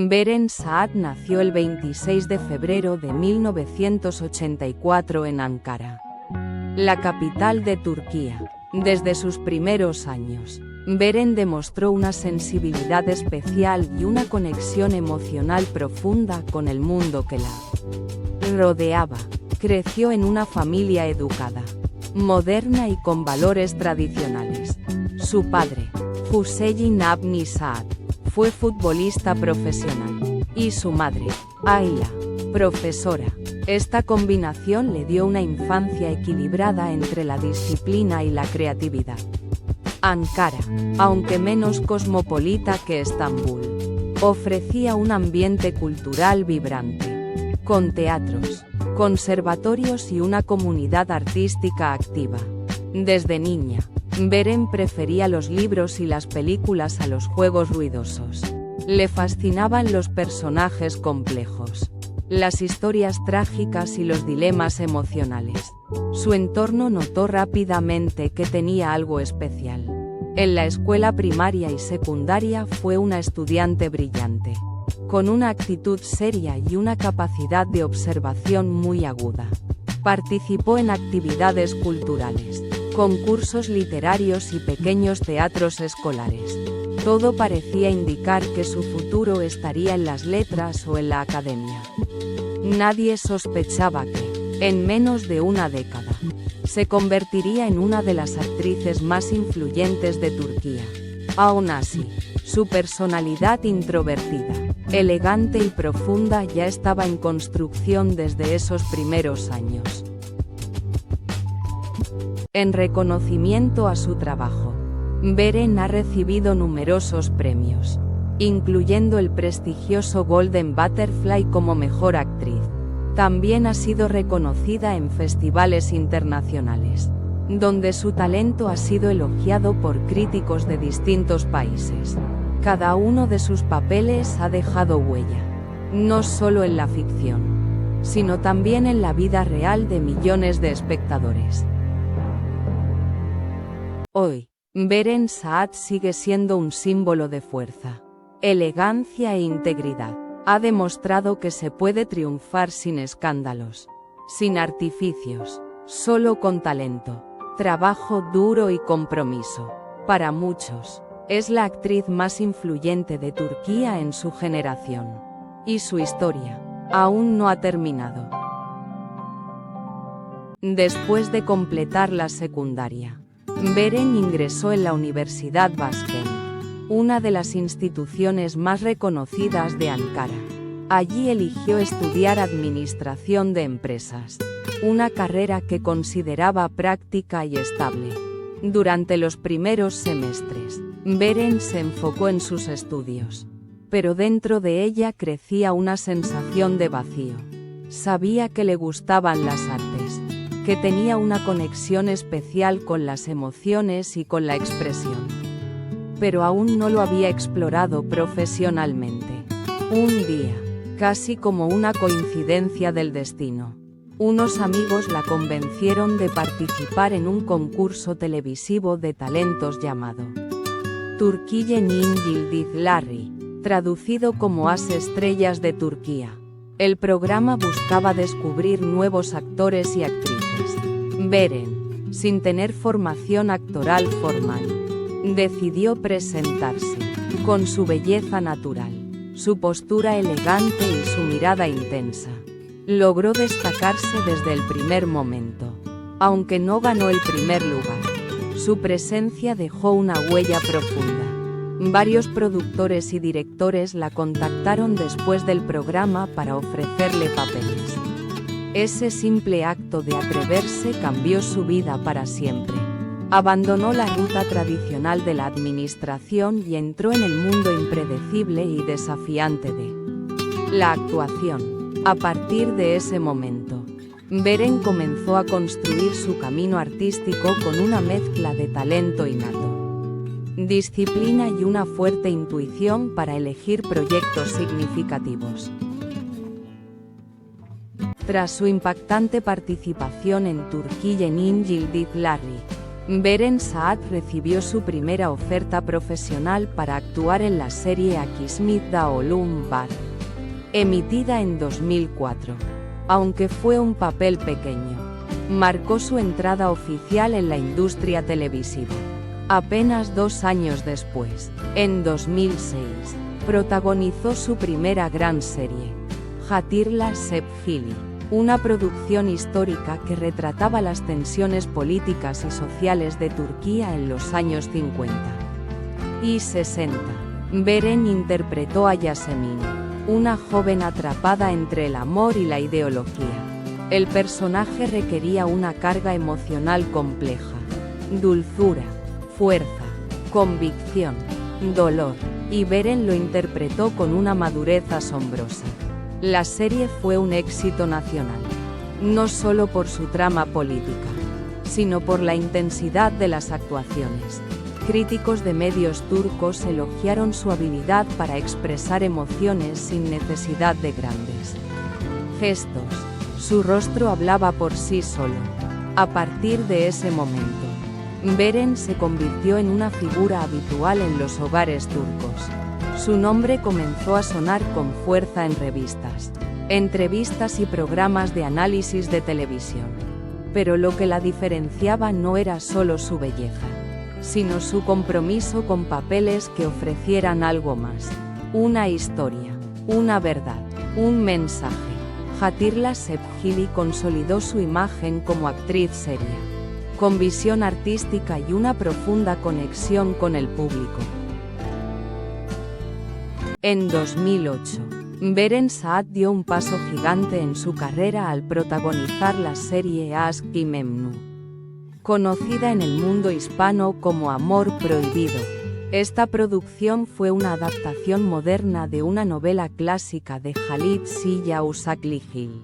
Beren Saat nació el 26 de febrero de 1984 en Ankara, la capital de Turquía. Desde sus primeros años, Beren demostró una sensibilidad especial y una conexión emocional profunda con el mundo que la rodeaba. Creció en una familia educada, moderna y con valores tradicionales. Su padre, Hüseyin Avni Saat, fue futbolista profesional, y su madre, Ayla, profesora. Esta combinación le dio una infancia equilibrada entre la disciplina y la creatividad. Ankara, aunque menos cosmopolita que Estambul, ofrecía un ambiente cultural vibrante, con teatros, conservatorios y una comunidad artística activa. Desde niña, Beren prefería los libros y las películas a los juegos ruidosos. Le fascinaban los personajes complejos, las historias trágicas y los dilemas emocionales. Su entorno notó rápidamente que tenía algo especial. En la escuela primaria y secundaria fue una estudiante brillante, con una actitud seria y una capacidad de observación muy aguda. Participó en actividades culturales, concursos literarios y pequeños teatros escolares. Todo parecía indicar que su futuro estaría en las letras o en la academia. Nadie sospechaba que, en menos de una década, se convertiría en una de las actrices más influyentes de Turquía. Aún así, su personalidad introvertida, elegante y profunda ya estaba en construcción desde esos primeros años. En reconocimiento a su trabajo, Beren ha recibido numerosos premios, incluyendo el prestigioso Golden Butterfly como mejor actriz. También ha sido reconocida en festivales internacionales, donde su talento ha sido elogiado por críticos de distintos países. Cada uno de sus papeles ha dejado huella, no solo en la ficción, sino también en la vida real de millones de espectadores. Hoy, Beren Saat sigue siendo un símbolo de fuerza, elegancia e integridad. Ha demostrado que se puede triunfar sin escándalos, sin artificios, solo con talento, trabajo duro y compromiso. Para muchos, es la actriz más influyente de Turquía en su generación. Y su historia aún no ha terminado. Después de completar la secundaria, Beren ingresó en la Universidad Başkent, una de las instituciones más reconocidas de Ankara. Allí eligió estudiar Administración de Empresas, una carrera que consideraba práctica y estable. Durante los primeros semestres, Beren se enfocó en sus estudios, pero dentro de ella crecía una sensación de vacío. Sabía que le gustaban las artes, que tenía una conexión especial con las emociones y con la expresión, pero aún no lo había explorado profesionalmente. Un día, casi como una coincidencia del destino, unos amigos la convencieron de participar en un concurso televisivo de talentos llamado Türkiye'nin Yıldızları, traducido como As Estrellas de Turquía. El programa buscaba descubrir nuevos actores y actrices. Beren, sin tener formación actoral formal, decidió presentarse. Con su belleza natural, su postura elegante y su mirada intensa, logró destacarse desde el primer momento. Aunque no ganó el primer lugar, su presencia dejó una huella profunda. Varios productores y directores la contactaron después del programa para ofrecerle papeles. Ese simple acto de atreverse cambió su vida para siempre. Abandonó la ruta tradicional de la administración y entró en el mundo impredecible y desafiante de la actuación. A partir de ese momento, Beren comenzó a construir su camino artístico con una mezcla de talento innato, disciplina y una fuerte intuición para elegir proyectos significativos. Tras su impactante participación en Türkiye'nin Yıldızları, Beren Saat recibió su primera oferta profesional para actuar en la serie Akismet Daolum Bar, emitida en 2004. Aunque fue un papel pequeño, marcó su entrada oficial en la industria televisiva. Apenas 2 años después, en 2006, protagonizó su primera gran serie, Hatırla Sevgili, una producción histórica que retrataba las tensiones políticas y sociales de Turquía en los años 50 y 60. Beren interpretó a Yasemin, una joven atrapada entre el amor y la ideología. El personaje requería una carga emocional compleja, dulzura, fuerza, convicción, dolor, y Beren lo interpretó con una madurez asombrosa. La serie fue un éxito nacional, no solo por su trama política, sino por la intensidad de las actuaciones. Críticos de medios turcos elogiaron su habilidad para expresar emociones sin necesidad de grandes gestos. Su rostro hablaba por sí solo. A partir de ese momento, Beren se convirtió en una figura habitual en los hogares turcos. Su nombre comenzó a sonar con fuerza en revistas, entrevistas y programas de análisis de televisión. Pero lo que la diferenciaba no era solo su belleza, sino su compromiso con papeles que ofrecieran algo más. Una historia, una verdad, un mensaje. Hatırla Sevgili consolidó su imagen como actriz seria, con visión artística y una profunda conexión con el público. En 2008, Beren Saat dio un paso gigante en su carrera al protagonizar la serie Aşk-ı Memnu, conocida en el mundo hispano como Amor Prohibido. Esta producción fue una adaptación moderna de una novela clásica de Halit Ziya Usakligil,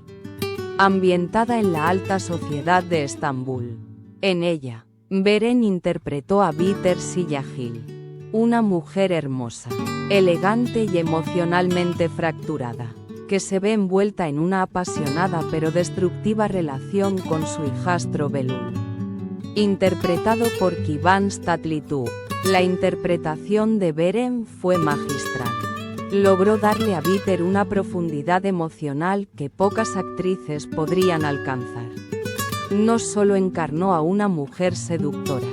ambientada en la alta sociedad de Estambul. En ella, Beren interpretó a Biter Siyagil, una mujer hermosa, elegante y emocionalmente fracturada, que se ve envuelta en una apasionada pero destructiva relación con su hijastro Belul. Interpretado por Kivan Statlitu, la interpretación de Beren fue magistral. Logró darle a Biter una profundidad emocional que pocas actrices podrían alcanzar. No solo encarnó a una mujer seductora,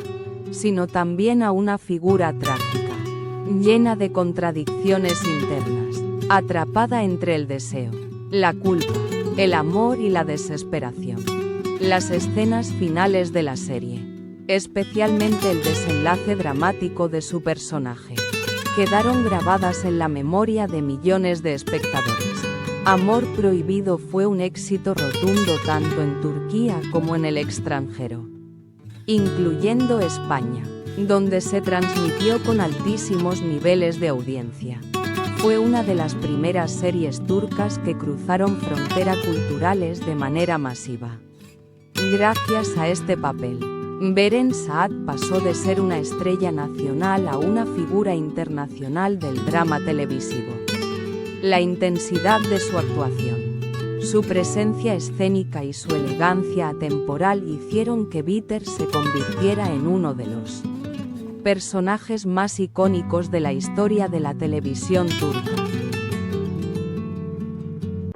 sino también a una figura trágica, llena de contradicciones internas, atrapada entre el deseo, la culpa, el amor y la desesperación. Las escenas finales de la serie, especialmente el desenlace dramático de su personaje, quedaron grabadas en la memoria de millones de espectadores. Amor Prohibido fue un éxito rotundo tanto en Turquía como en el extranjero, incluyendo España, donde se transmitió con altísimos niveles de audiencia. Fue una de las primeras series turcas que cruzaron fronteras culturales de manera masiva. Gracias a este papel, Beren Saat pasó de ser una estrella nacional a una figura internacional del drama televisivo. La intensidad de su actuación, su presencia escénica y su elegancia atemporal hicieron que Biter se convirtiera en uno de los personajes más icónicos de la historia de la televisión turca.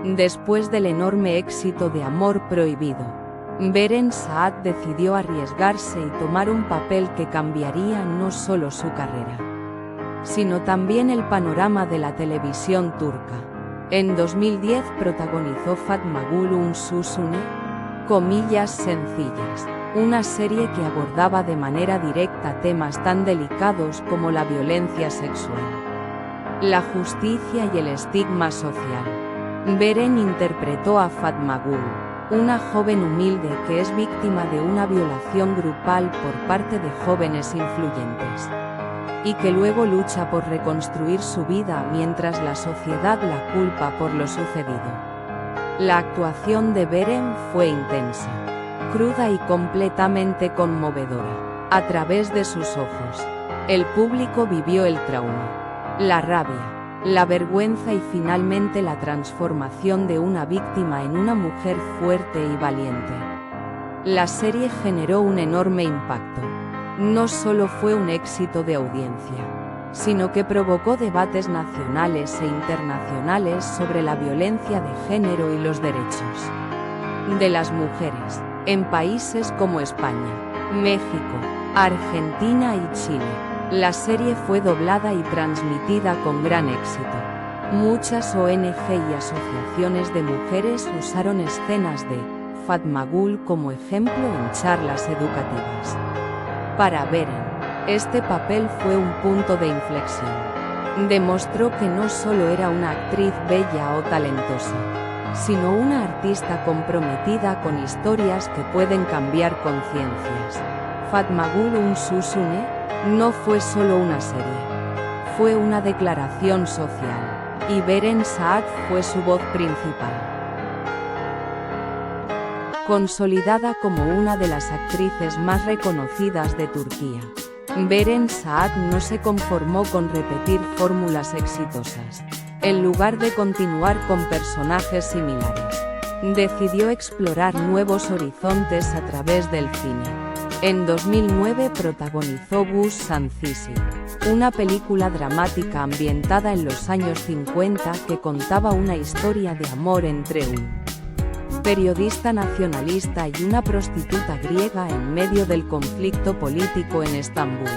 Después del enorme éxito de Amor Prohibido, Beren Saat decidió arriesgarse y tomar un papel que cambiaría no solo su carrera, sino también el panorama de la televisión turca. En 2010 protagonizó Fatma Gül Unsusune, comillas sencillas, una serie que abordaba de manera directa temas tan delicados como la violencia sexual, la justicia y el estigma social. Beren interpretó a Fatma Gül, una joven humilde que es víctima de una violación grupal por parte de jóvenes influyentes, y que luego lucha por reconstruir su vida mientras la sociedad la culpa por lo sucedido. La actuación de Beren fue intensa, cruda y completamente conmovedora. A través de sus ojos, el público vivió el trauma, la rabia, la vergüenza y finalmente la transformación de una víctima en una mujer fuerte y valiente. La serie generó un enorme impacto, no solo fue un éxito de audiencia, sino que provocó debates nacionales e internacionales sobre la violencia de género y los derechos de las mujeres, en países como España, México, Argentina y Chile. La serie fue doblada y transmitida con gran éxito. Muchas ONG y asociaciones de mujeres usaron escenas de Fatmagul como ejemplo en charlas educativas. Para Beren, este papel fue un punto de inflexión. Demostró que no solo era una actriz bella o talentosa, sino una artista comprometida con historias que pueden cambiar conciencias. Fatmagul Unsusune no fue solo una serie, fue una declaración social, y Beren Saat fue su voz principal. Consolidada como una de las actrices más reconocidas de Turquía, Beren Saat no se conformó con repetir fórmulas exitosas. En lugar de continuar con personajes similares, decidió explorar nuevos horizontes a través del cine. En 2009 protagonizó Buz Sancisi, una película dramática ambientada en los años 50 que contaba una historia de amor entre un periodista nacionalista y una prostituta griega en medio del conflicto político en Estambul.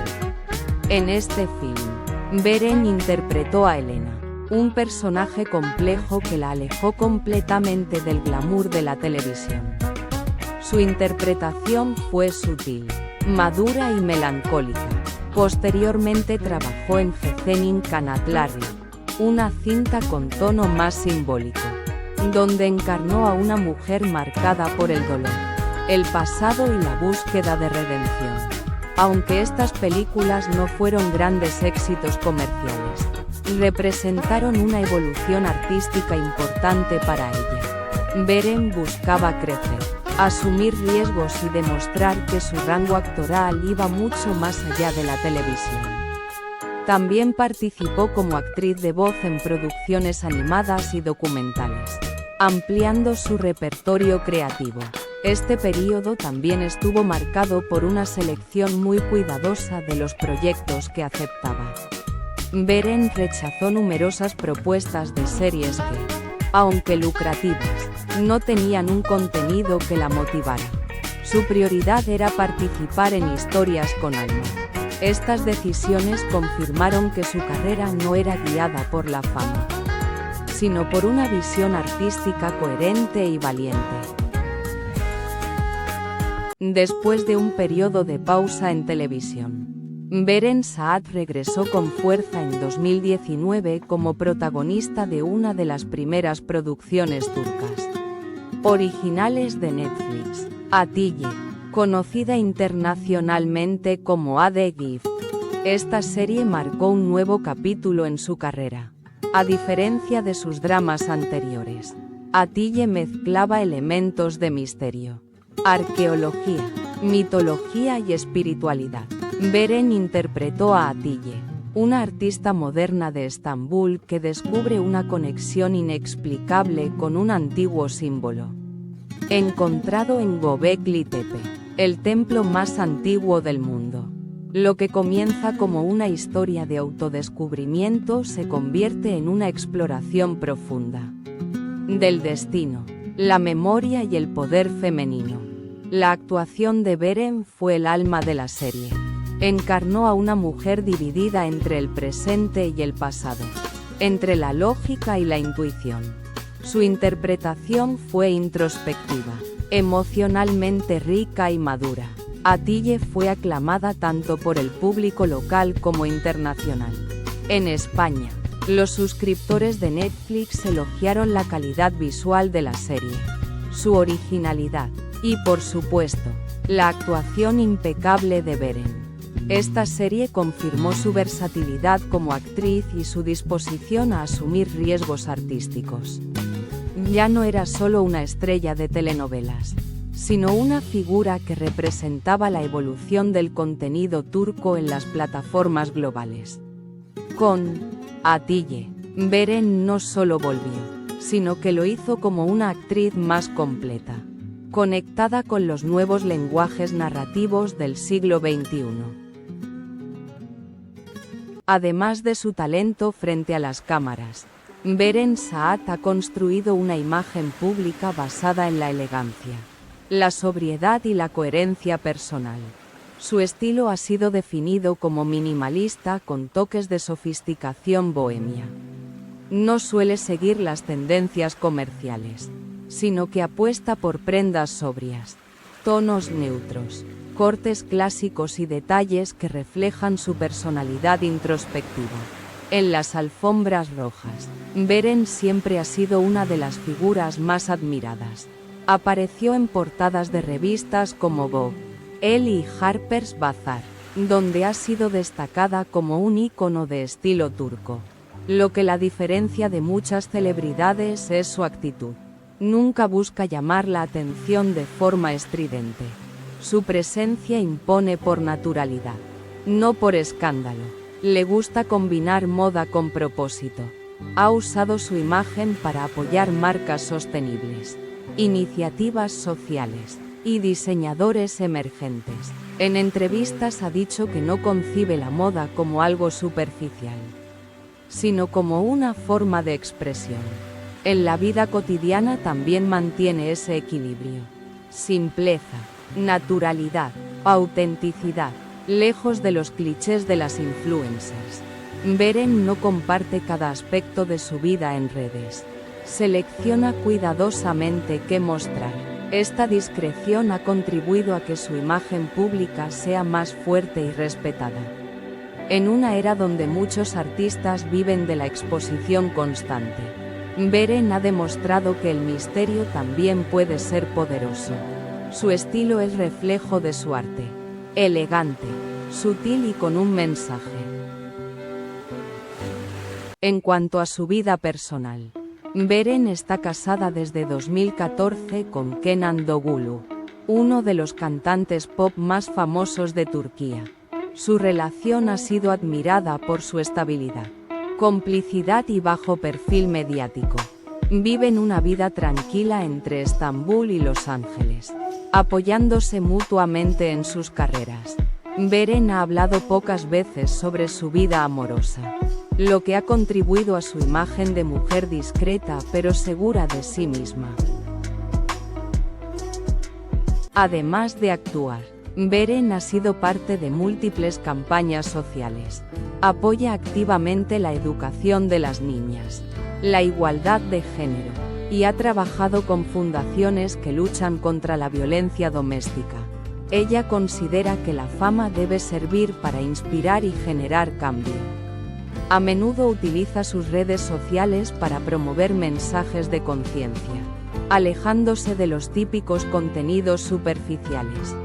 En este film, Beren interpretó a Elena, un personaje complejo que la alejó completamente del glamour de la televisión. Su interpretación fue sutil, madura y melancólica. Posteriormente trabajó en Fecenin Kanatlarri, una cinta con tono más simbólico, donde encarnó a una mujer marcada por el dolor, el pasado y la búsqueda de redención. Aunque estas películas no fueron grandes éxitos comerciales, representaron una evolución artística importante para ella. Beren buscaba crecer, asumir riesgos y demostrar que su rango actoral iba mucho más allá de la televisión. También participó como actriz de voz en producciones animadas y documentales, ampliando su repertorio creativo. Este período también estuvo marcado por una selección muy cuidadosa de los proyectos que aceptaba. Beren rechazó numerosas propuestas de series que, aunque lucrativas, no tenían un contenido que la motivara. Su prioridad era participar en historias con alma. Estas decisiones confirmaron que su carrera no era guiada por la fama, sino por una visión artística coherente y valiente. Después de un periodo de pausa en televisión, Beren Saat regresó con fuerza en 2019 como protagonista de una de las primeras producciones turcas originales de Netflix, Atiye, conocida internacionalmente como Ade Gift. Esta serie marcó un nuevo capítulo en su carrera. A diferencia de sus dramas anteriores, Atiye mezclaba elementos de misterio, arqueología, mitología y espiritualidad. Beren interpretó a Atiye, una artista moderna de Estambul que descubre una conexión inexplicable con un antiguo símbolo encontrado en Göbekli Tepe, el templo más antiguo del mundo. Lo que comienza como una historia de autodescubrimiento se convierte en una exploración profunda del destino, la memoria y el poder femenino. La actuación de Beren fue el alma de la serie. Encarnó a una mujer dividida entre el presente y el pasado, entre la lógica y la intuición. Su interpretación fue introspectiva, emocionalmente rica y madura. Atiye fue aclamada tanto por el público local como internacional. En España, los suscriptores de Netflix elogiaron la calidad visual de la serie, su originalidad y, por supuesto, la actuación impecable de Beren. Esta serie confirmó su versatilidad como actriz y su disposición a asumir riesgos artísticos. Ya no era solo una estrella de telenovelas, sino una figura que representaba la evolución del contenido turco en las plataformas globales. Con Atiye, Beren no solo volvió, sino que lo hizo como una actriz más completa. conectada con los nuevos lenguajes narrativos del siglo XXI. Además de su talento frente a las cámaras, Beren Saat ha construido una imagen pública basada en la elegancia, la sobriedad y la coherencia personal. Su estilo ha sido definido como minimalista con toques de sofisticación bohemia. No suele seguir las tendencias comerciales, sino que apuesta por prendas sobrias, tonos neutros, cortes clásicos y detalles que reflejan su personalidad introspectiva. En las alfombras rojas, Beren siempre ha sido una de las figuras más admiradas. Apareció en portadas de revistas como Vogue, Elle y Harper's Bazaar, donde ha sido destacada como un ícono de estilo turco. Lo que la diferencia de muchas celebridades es su actitud. Nunca busca llamar la atención de forma estridente. Su presencia impone por naturalidad, no por escándalo. Le gusta combinar moda con propósito. Ha usado su imagen para apoyar marcas sostenibles, iniciativas sociales y diseñadores emergentes. En entrevistas ha dicho que no concibe la moda como algo superficial, sino como una forma de expresión. En la vida cotidiana también mantiene ese equilibrio. Simpleza, naturalidad, autenticidad, lejos de los clichés de las influencers. Beren no comparte cada aspecto de su vida en redes. Selecciona cuidadosamente qué mostrar. Esta discreción ha contribuido a que su imagen pública sea más fuerte y respetada. En una era donde muchos artistas viven de la exposición constante, Beren ha demostrado que el misterio también puede ser poderoso. Su estilo es reflejo de su arte. Elegante, sutil y con un mensaje. En cuanto a su vida personal, Beren está casada desde 2014 con Kenan Doğulu, uno de los cantantes pop más famosos de Turquía. Su relación ha sido admirada por su estabilidad, complicidad y bajo perfil mediático. Viven una vida tranquila entre Estambul y Los Ángeles, apoyándose mutuamente en sus carreras. Beren ha hablado pocas veces sobre su vida amorosa, lo que ha contribuido a su imagen de mujer discreta pero segura de sí misma. Además de actuar, Beren ha sido parte de múltiples campañas sociales. Apoya activamente la educación de las niñas, la igualdad de género, y ha trabajado con fundaciones que luchan contra la violencia doméstica. Ella considera que la fama debe servir para inspirar y generar cambio. A menudo utiliza sus redes sociales para promover mensajes de conciencia, alejándose de los típicos contenidos superficiales.